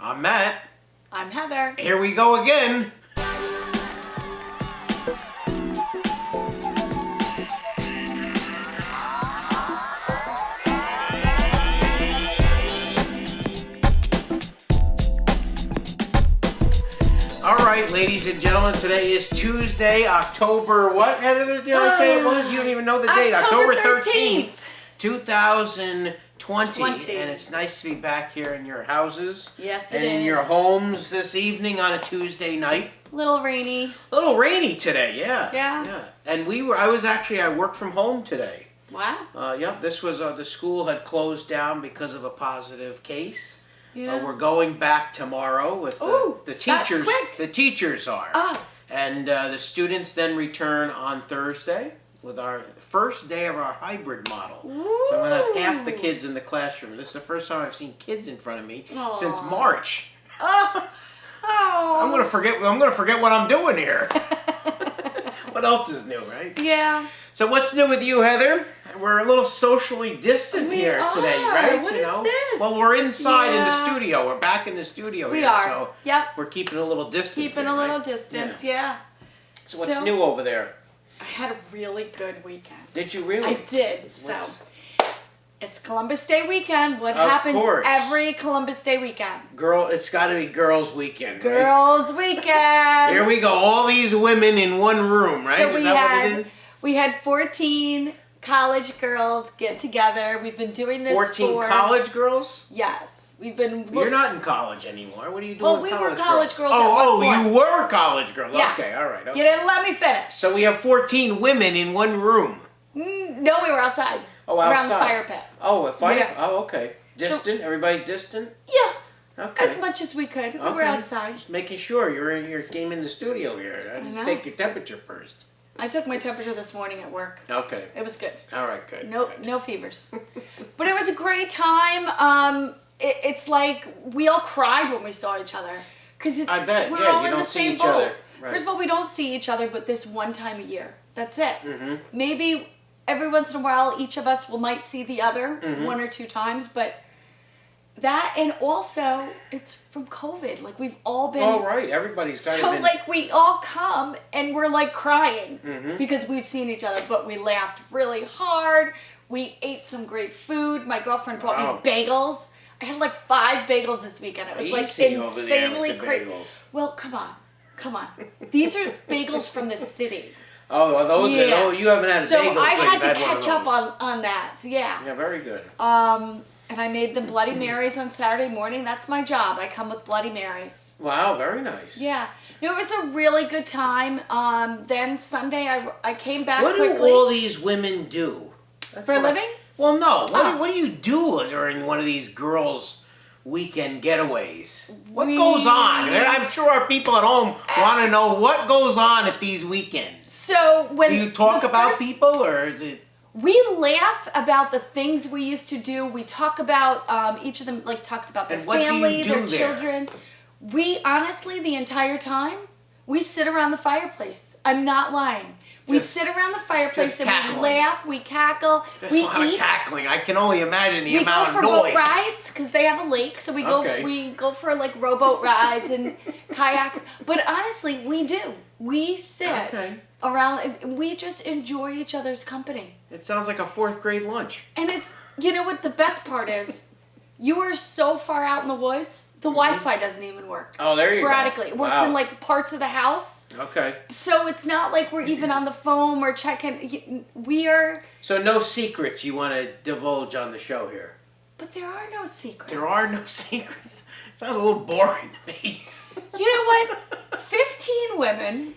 I'm Matt. I'm Heather. Here we go again. All right, ladies and gentlemen, today is Tuesday, October what? Heather, did I say it was? You don't even know the date. October 13th. 2020. And it's nice to be back here in your houses. Yes, it and in is. your homes this evening on a Tuesday night. A little rainy. A little rainy today, yeah. Yeah. And I worked from home today. Wow. This was, the school had closed down because of a positive case. Yeah. We're going back tomorrow with the teachers. That's quick. The teachers are. Oh. And the students then return on Thursday with our first day of our hybrid model. Ooh. So I'm going to have half the kids in the classroom. This is the first time I've seen kids in front of me since March. Oh. I'm going to forget what I'm doing here. What else is new, right? Yeah. So what's new with you, Heather? We're a little socially distant here today, right? What is this? Well, we're inside in the studio. We're back in the studio We here. are. So Yep. we're keeping a little distance. Keeping a little distance, yeah. So what's new over there? I had a really good weekend. Did you really? I did. So it's Columbus Day weekend. What happens course. every Columbus Day weekend? It's got to be girls' weekend, right? Girls' weekend. Here we go. All these women in one room, right? So is that what it is? We had 14 college girls get together. We've been doing this 14 college girls? Yes. We've been... You're not in college anymore. What are you doing Well, with we college were college girls at Oh, one point. you were college girls. Yeah. Okay, all right. Okay. You didn't let me finish. So we have 14 women in one room. No, we were outside. Oh, outside. Around the fire pit. Oh, a fire? Yeah. Oh, okay. Distant? Everybody distant? Yeah. Okay. As much as we could. We were outside. Just making sure you came in the studio here. I know. Take your temperature first. I took my temperature this morning at work. Okay. It was good. All right, good. No fevers. But it was a great time. It's like we all cried when we saw each other. Because I bet. we're Yeah, all you in don't the see same each boat. other. Right. First of all, we don't see each other but this one time a year. That's it. Mm-hmm. Maybe every once in a while each of us might see the other one or two times, but that, and also it's from COVID. Like we've all been... Oh, right. Everybody's kind of been... like we all come and we're like crying because we've seen each other, but we laughed really hard. We ate some great food. My girlfriend brought me bagels. I had like 5 bagels this weekend. It was like insanely crazy. Well, come on. These are bagels from the city. Oh, are those? Yeah. Oh, you haven't had a bagel. So I had you've to had one of catch up those. on that. Yeah. Yeah, very good. And I made them Bloody Marys on Saturday morning. That's my job. I come with Bloody Marys. Wow, very nice. Yeah. No, it was a really good time. Then Sunday I came back quickly. What do all these women do? For a living? Well, no. What do you do during one of these girls' weekend getaways? What goes on? I'm sure our people at home want to know what goes on at these weekends. So when do you talk about people, or is it? We laugh about the things we used to do. We talk about each of them talks about their family, their children. We honestly, the entire time, we sit around the fireplace. I'm not lying. We sit around the fireplace and we laugh, we cackle, we eat. That's a lot of cackling. I can only imagine the amount of noise. We go for boat rides because they have a lake, so we go for like rowboat rides and kayaks. But honestly, we do. We sit around and we just enjoy each other's company. It sounds like a 4th grade lunch. And it's, you know what the best part is? You are so far out in the woods, the Wi-Fi doesn't even work. Oh, there you go. Sporadically. It works in like parts of the house. Okay. So it's not like we're even on the phone or checking. We are... So no secrets you want to divulge on the show here? But there are no secrets. There are no secrets? Sounds a little boring to me. You know what? 14 women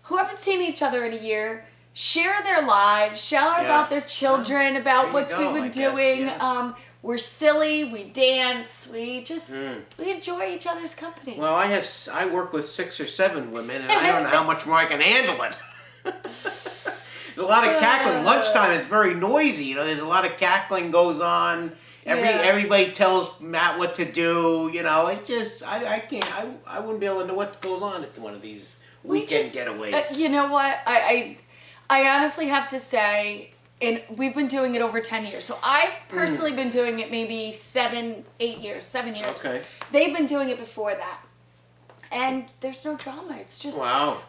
who haven't seen each other in a year share their lives, share about their children, about what we've been doing. Yeah. We're silly, we dance, we just, we enjoy each other's company. Well, I work with 6 or 7 women, and I don't know how much more I can handle it. There's a lot of cackling. Lunchtime is very noisy, you know, there's a lot of cackling goes on. Everybody tells Matt what to do, you know, it's just, I wouldn't be able to know what goes on at one of these weekend getaways. You know what, I honestly have to say, And we've been doing it over 10 years. So I've personally been doing it maybe 7 years. Okay. They've been doing it before that. And there's no drama. It's just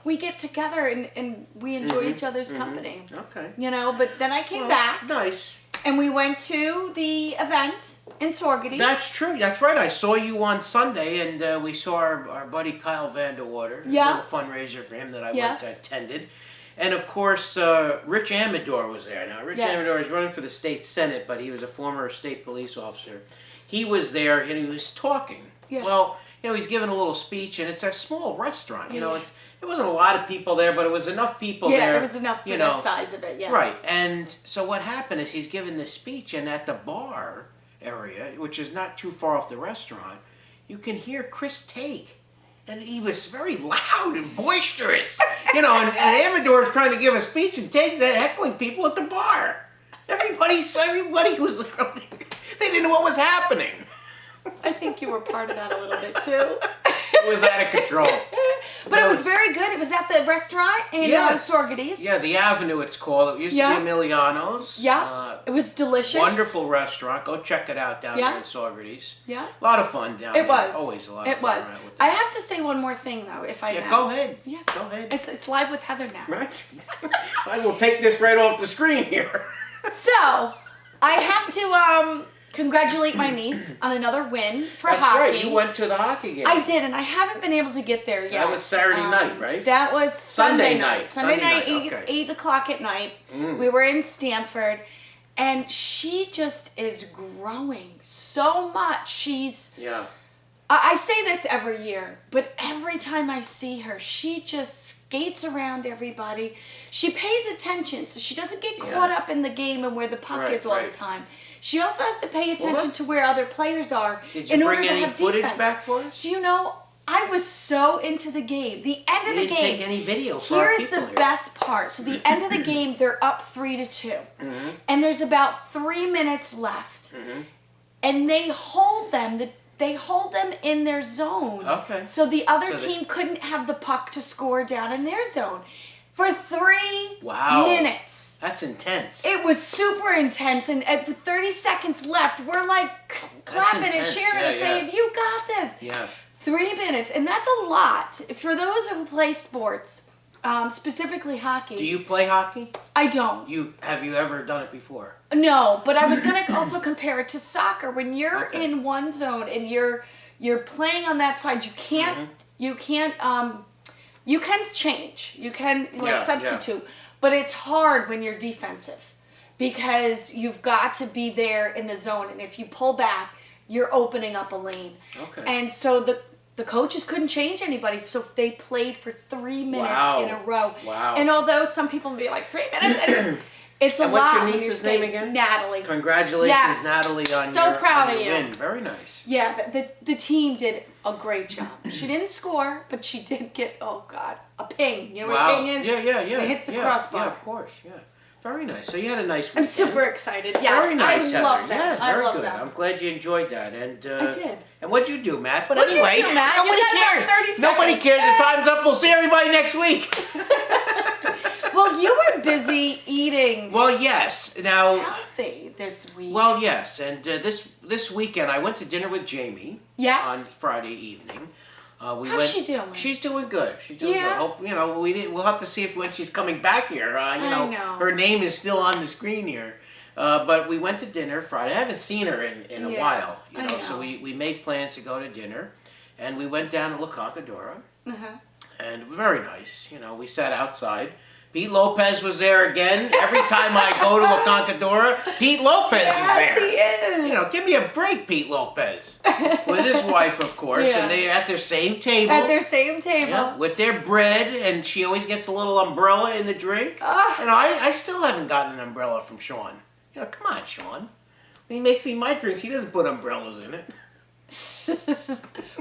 we get together and we enjoy each other's company. Okay. You know, but then I came back. Nice. And we went to the event in Sorgades. That's true. That's right. I saw you on Sunday, and we saw our buddy Kyle Vanderwater. Yeah. A little fundraiser for him that I attended. And of course, Rich Amador was there. Now, Rich Amador is running for the state senate, but he was a former state police officer. He was there, and he was talking. Yeah. Well, you know, he's giving a little speech, and it's a small restaurant. You know, it wasn't a lot of people there, but it was enough people there. Yeah, there was enough for the size of it, yes. Right. And so what happened is he's giving this speech, and at the bar area, which is not too far off the restaurant, you can hear Chris Take. And he was very loud and boisterous. You know, and Amador was trying to give a speech, and Take's heckling people at the bar. Everybody was, they didn't know what was happening. I think you were part of that a little bit too. It was out of control. But it was very good. It was at the restaurant in Sorgades. Yeah, the Avenue it's called. It used to be Emiliano's. Yeah, it was delicious. Wonderful restaurant. Go check it out down there in Sorgades. Yeah. A lot of fun down there. It was. Always a lot of fun. It was. I have to say one more thing though, if I may. Go ahead. Yeah. Go ahead. It's live with Heather now. Right. I will take this right off the screen here. So, I have to congratulate my niece on another win for hockey. That's right. You went to the hockey game. I did, and I haven't been able to get there yet. That was Saturday night, right? That was Sunday night. Sunday night, 8 o'clock at night. We were in Stamford, and she just is growing so much. She's... Yeah. I say this every year, but every time I see her, she just skates around everybody. She pays attention, so she doesn't get caught up in the game and where the puck is all the time. She also has to pay attention to where other players are in order to have defense. Did you bring any footage back for us? Do you know, I was so into the game. The end of the game. You didn't take any video for our people Here's the best part. So the end of the game, they're up 3-2. And there's about 3 minutes left. And they hold them. They hold them in their zone. Okay. So the other team couldn't have the puck to score down in their zone for 3 minutes. That's intense. It was super intense. And at the 30 seconds left, we're like clapping and cheering and saying, you got this. Yeah. 3 minutes. And that's a lot. For those who play sports, specifically hockey. Do you play hockey? I don't. Have you ever done it before? No, but I was going to also compare it to soccer. When you're in one zone and you're playing on that side, you can change. You can substitute. But it's hard when you're defensive because you've got to be there in the zone. And if you pull back, you're opening up a lane. Okay. And so the coaches couldn't change anybody, so they played for 3 minutes in a row. Wow. And although some people would be like, 3 minutes, and it's a lot. What's your niece's name again? Natalie. Congratulations, Natalie, on your proud of you. win. Very nice. Yeah, the team did a great job. She didn't score, but she did get, a ping. You know what a ping is? Yeah. It hits the crossbar. Yeah, of course, yeah. Very nice. So you had a nice weekend. I'm super excited. Yes, very nice, I love that. Yeah, very good. That. I'm glad you enjoyed that. And I did. And what'd you do, Matt? But what'd anyway, you do, Matt? Nobody cares. 30 seconds. Nobody cares. The time's up. We'll see everybody next week. Well, you were busy eating. Well, yes. Now healthy this week. Well, yes. And this weekend, I went to dinner with Jamie. Yes. On Friday evening. How's she doing? She's doing good. She's doing good. Hope, we'll have to see if when she's coming back here. I know. Her name is still on the screen here. But we went to dinner Friday. I haven't seen her in a while. You know, so we made plans to go to dinner, and we went down to La Conquistadora. And very nice. You know, we sat outside. Pete Lopez was there again. Every time I go to La Conquistadora, Pete Lopez is there. Yes, he is. You know, give me a break, Pete Lopez. With his wife, of course. And they at their same table. At their same table. Yeah, with their bread, and she always gets a little umbrella in the drink. And I still haven't gotten an umbrella from Sean. You know, come on, Sean. When he makes me my drinks, he doesn't put umbrellas in it.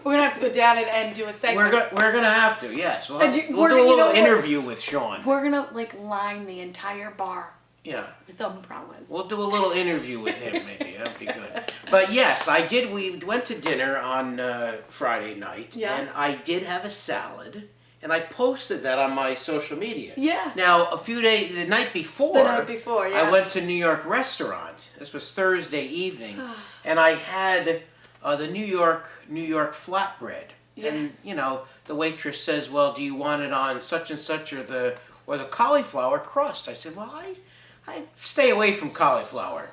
We're gonna have to go down and do a segment. We're gonna have to, yes. We'll do a little interview with Sean. We're gonna line the entire bar. Yeah. With umbrellas. We'll do a little interview with him, maybe. That'd be good. But yes, I did. We went to dinner on Friday night, and I did have a salad. and I posted that on my social media. Yeah. Now, the night before, yeah. I went to New York restaurant. This was Thursday evening, and I had the New York flatbread. Yes. And the waitress says, "Well, do you want it on such and such or the cauliflower crust?" I said, "Well, I stay away from cauliflower."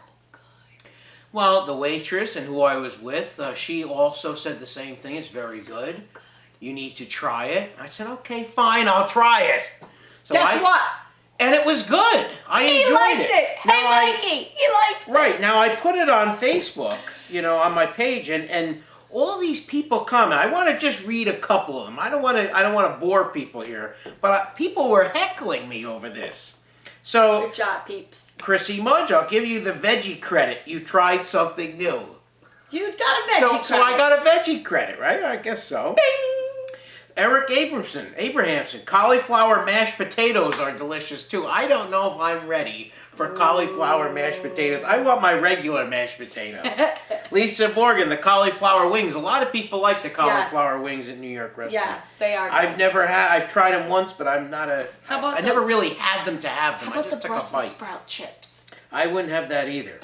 Well, the waitress and who I was with, she also said the same thing. It's very good. You need to try it. I said, "Okay, fine, I'll try it." So Guess what? And it was good. I enjoyed it. He liked it. Hey, Mikey, he liked it. Right, now I put it on Facebook, on my page, and all these people comment. I want to just read a couple of them. I don't want to bore people here, but people were heckling me over this. So, good job, peeps. Chrissy Mudge, I'll give you the veggie credit. You tried something new. You got a veggie credit. So I got a veggie credit, right? I guess so. Bing! Eric Abrahamson, cauliflower mashed potatoes are delicious too. I don't know if I'm ready for cauliflower mashed potatoes. I want my regular mashed potatoes. Lisa Morgan, the cauliflower wings. A lot of people like the cauliflower wings at New York restaurants. Yes, they are. I've tried them once, but I'm not a. I never really had them to have them. How about I just the took a Brussels bite. sprout chips? I wouldn't have that either.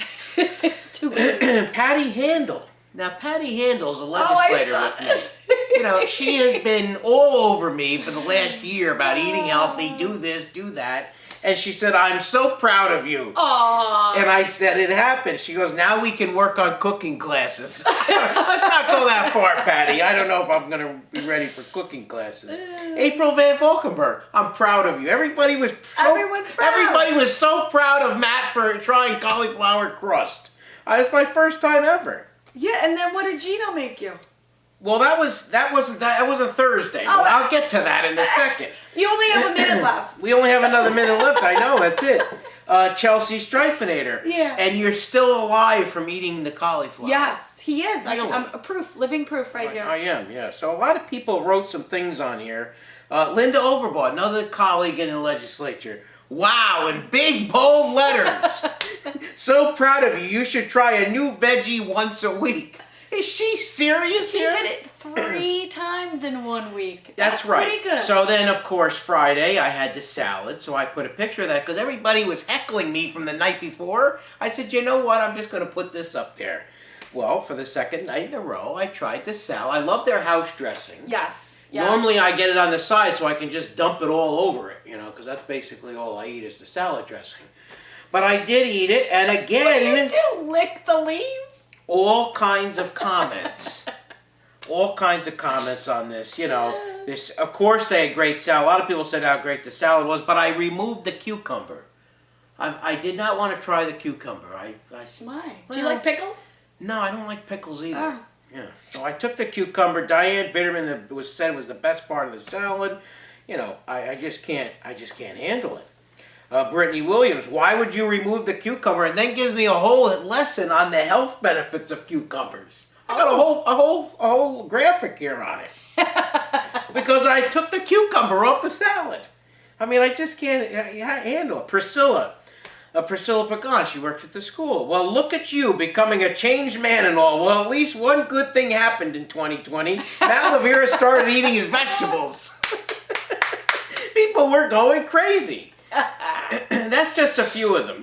Too good. Patty Handel. Now, Patty Handel's a legislator with me. She has been all over me for the last year about eating healthy, do this, do that. And she said, "I'm so proud of you." Aww. And I said, "It happened." She goes, "Now we can work on cooking classes." Let's not go that far, Patty. I don't know if I'm going to be ready for cooking classes. April Van Valkenburg, I'm proud of you. Everyone's proud. Everybody was so proud of Matt for trying cauliflower crust. It's my first time ever. Yeah, and then what did Gino make you? Well, that was a Thursday. Oh, I'll get to that in a second. You only have a minute left. We only have another minute left. I know, that's it. Chelsea Streifenator. Yeah. And you're still alive from eating the cauliflower. Yes, he is. Really? I'm a living proof right here. I am, yeah. So a lot of people wrote some things on here. Linda Overbaugh, another colleague in the legislature. "Wow," in big, bold letters. "So proud of you. You should try a new veggie once a week." Is she serious here? She did it 3 times in 1 week. That's right. Pretty good. So then, of course, Friday I had the salad. So I put a picture of that because everybody was heckling me from the night before. I said, "You know what? I'm just going to put this up there." Well, for the second night in a row, I tried the salad. I love their house dressing. Yes. Yeah. Normally I get it on the side so I can just dump it all over it, because that's basically all I eat is the salad dressing. But I did eat it, and again... What do you do? Lick the leaves? All kinds of comments. All kinds of comments on this, This, of course they had great salad. A lot of people said how great the salad was, but I removed the cucumber. I did not want to try the cucumber. Why? Do you like pickles? No, I don't like pickles either. Oh. Yeah, so I took the cucumber. Diane Bitterman said was the best part of the salad. I just can't handle it. Brittany Williams, "Why would you remove the cucumber?" And then gives me a whole lesson on the health benefits of cucumbers. I got a whole graphic here on it because I took the cucumber off the salad. I just can't handle it. Priscilla Pagan, she works at the school. "Well, look at you becoming a changed man and all. Well, at least one good thing happened in 2020. Matt Luvera started eating his vegetables." People were going crazy. That's just a few of them,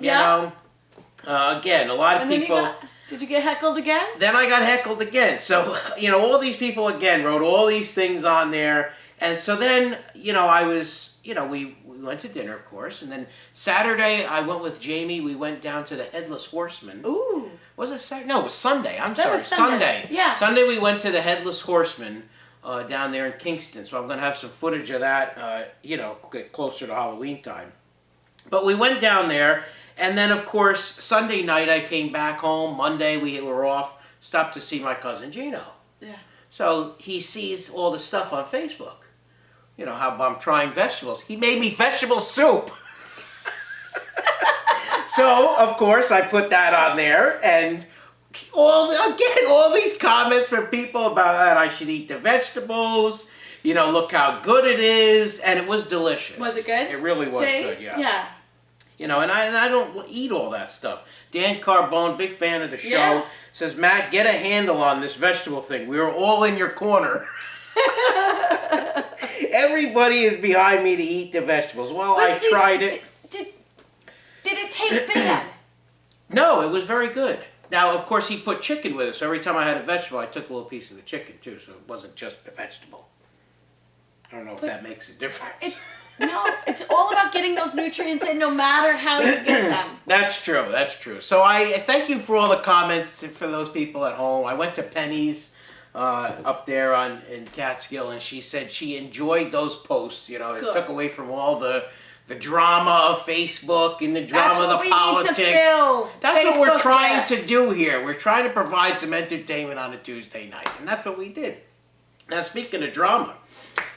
Again, a lot of people... Did you get heckled again? Then I got heckled again. So, all these people again wrote all these things on there. And so then, I was, we went to dinner, of course. And then Saturday, I went with Jamie. We went down to the Headless Horseman. Ooh. Was it Saturday? No, it was Sunday. That was Sunday. Yeah. Sunday we went to the Headless Horseman down there in Kingston. So I'm going to have some footage of that, get closer to Halloween time. But we went down there. And then, of course, Sunday night I came back home. Monday we were off. Stopped to see my cousin Gino. Yeah. So he sees all the stuff on Facebook. How I'm trying vegetables. He made me vegetable soup. So, of course, I put that on there. And all these comments from people about that I should eat the vegetables. Look how good it is. And it was delicious. Was it good? It really was good, yeah. Yeah. And I don't eat all that stuff. Dan Carbone, big fan of the show, says, "Matt, get a handle on this vegetable thing. We were all in your corner." Everybody is behind me to eat the vegetables. Well, But I see, tried it. Did it taste bad? No, it was very good. Now, of course, he put chicken with it, so every time I had a vegetable, I took a little piece of the chicken, too, so it wasn't just the vegetable. I don't know if that makes a difference. It's all about getting those nutrients in no matter how you get them. That's true. So I thank you for all the comments for those people at home. I went to Penny's up there in Catskill, and she said she enjoyed those posts. You know, it Good. took away from all the drama of Facebook and the drama of the politics. Need to fill That's what we're Facebook trying there. to do here. We're trying to provide some entertainment on a Tuesday night, and that's what we did. Now, speaking of drama,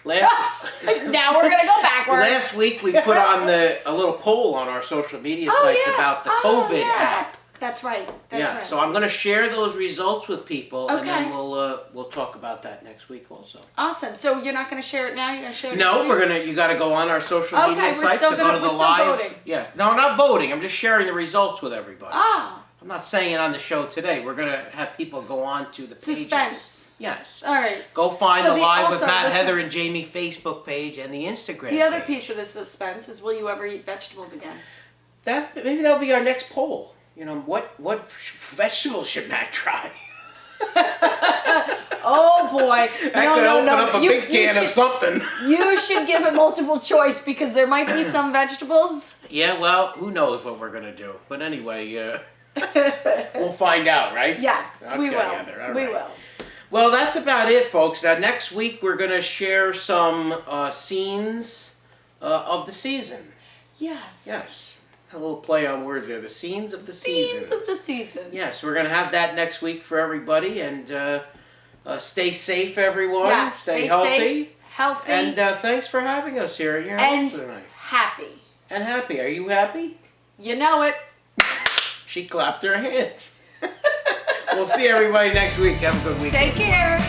now we're gonna go backward. last week we put on a little poll on our social media sites about the COVID app. That's right. Yeah, so I'm going to share those results with people, and then Okay. we'll talk about that next week also. Awesome. So you're not gonna share it now? You're gonna share it No, next week? you got to go on our social Okay, media we're sites still and gonna- go to we're the still live. voting. Yeah, no, not voting. I'm just sharing the results with everybody. Ah, I'm not saying it on the show today. We're going to have people go on to the pages. suspense. Yes. All right. Go find So the Live with also, Matt, this Heather, is- and Jamie Facebook page and the Instagram The other page. piece of the suspense is, will you ever eat vegetables again? Maybe that'll be our next poll. You know, what vegetables should Matt try? Oh boy! That could open up a big can of something. You should give it multiple choice because there might be some vegetables. Yeah, well, who knows what we're gonna do? But anyway, we'll find out, right? Yes, we Okay, will. Heather, all We right. will. Well, that's about it, folks. Next week we're gonna share some scenes of the season. Yes. Yes, a little play on words there. The scenes of the season. Scenes of the season. Yes, we're gonna have that next week for everybody, and stay safe, everyone. Yes. Stay safe, healthy, And thanks for having us here at your and house tonight. happy. And happy. Are you happy? You know it. She clapped her hands. We'll see everybody next week. Have a good week. Take care.